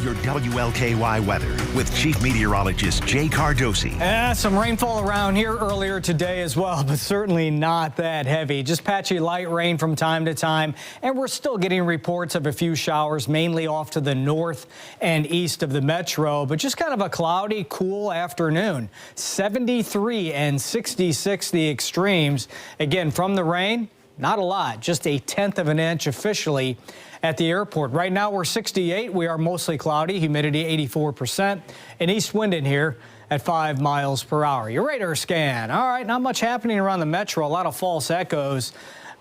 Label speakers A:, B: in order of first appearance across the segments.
A: your WLKY weather with Chief Meteorologist Jay Cardosi.
B: Some rainfall around here earlier today as well, but certainly not that heavy. Just patchy light rain from time to time, and we're still getting reports of a few showers, mainly off to the north and east of the metro, but just kind of a cloudy, cool afternoon. 73 and 66 the extremes. Again, from the rain, not a lot, just 1/10 of an inch officially at the airport. Right now we're 68. We are mostly cloudy, humidity 84%, an east wind in here at 5 miles per hour. Your radar scan. All right, not much happening around the metro, a lot of false echoes.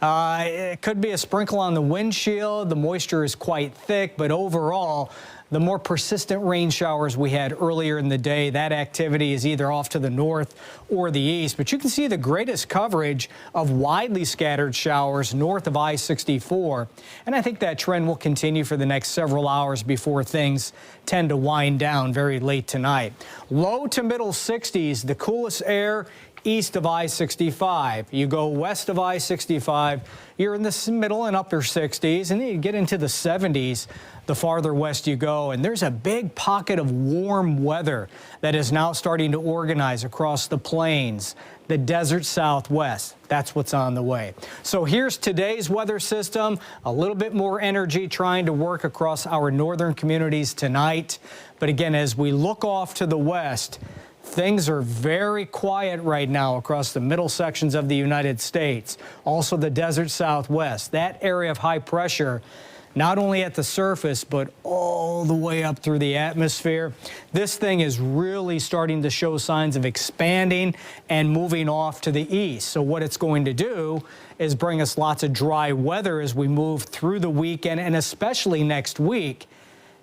B: It could be a sprinkle on the windshield. The moisture is quite thick, but overall, the more persistent rain showers we had earlier in the day, that activity is either off to the north or the east. But you can see the greatest coverage of widely scattered showers north of I-64. And I think that trend will continue for the next several hours before things tend to wind down very late tonight. Low to middle 60s, the coolest air east of I-65. You go west of I-65, you're in the middle and upper 60s, and then you get into the 70s the farther west you go. And there's a big pocket of warm weather that is now starting to organize across the plains, the desert southwest. That's what's on the way. So here's today's weather system, a little bit more energy trying to work across our northern communities tonight. But again, as we look off to the west, things are very quiet right now across the middle sections of the United States. Also the desert southwest, that area of high pressure, not only at the surface, but all the way up through the atmosphere. This thing is really starting to show signs of expanding and moving off to the east. So what it's going to do is bring us lots of dry weather as we move through the weekend and especially next week.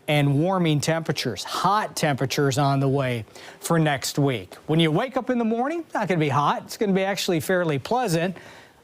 B: And warming temperatures, hot temperatures on the way for next week. When you wake up in the morning, not going to be hot. It's going to be actually fairly pleasant.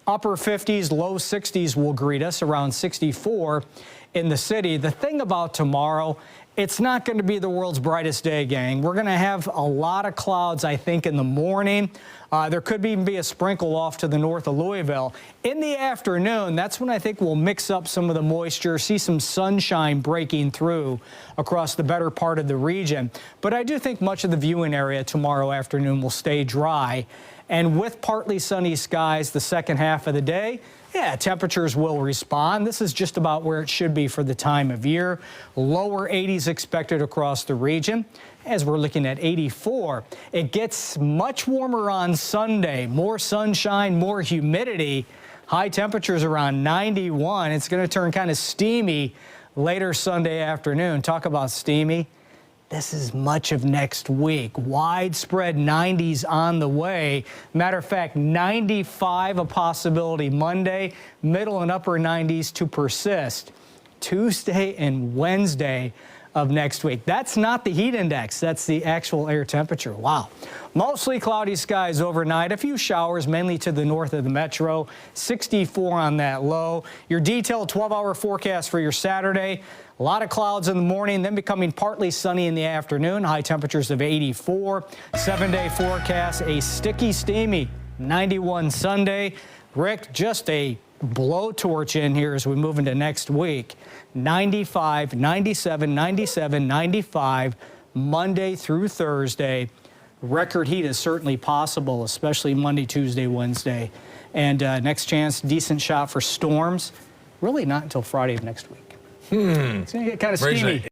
B: Upper 50s, low 60s will greet us, around 64 in the city. The thing about tomorrow, it's not going to be the world's brightest day, gang. We're going to have a lot of clouds, I think, in the morning. There could even be a sprinkle off to the north of Louisville. In the afternoon, that's when I think we'll mix up some of the moisture, see some sunshine breaking through across the better part of the region. But I do think much of the viewing area tomorrow afternoon will stay dry. And with partly sunny skies the second half of the day, yeah, temperatures will respond. This is just about where it should be for the time of year. Lower 80s expected across the region. As we're looking at 84, it gets much warmer on Sunday. More sunshine, more humidity. High temperatures around 91. It's going to turn kind of steamy later Sunday afternoon. Talk about steamy. This is much of next week. Widespread 90s on the way. Matter of fact, 95 a possibility Monday, middle and upper 90s to persist Tuesday and Wednesday of next week. That's not the heat index. That's the actual air temperature. Wow. Mostly cloudy skies overnight. A few showers, mainly to the north of the metro. 64 on that low. Your detailed 12-hour forecast for your Saturday. A lot of clouds in the morning, then becoming partly sunny in the afternoon. High temperatures of 84. 7-day forecast, a sticky, steamy 91 Sunday. Rick, just a blowtorch in here as we move into next week. 95, 97, 97, 95, Monday through Thursday. Record heat is certainly possible, especially Monday, Tuesday, Wednesday. And next chance, decent shot for storms, really not until Friday of next week. It's going to get kind of steamy.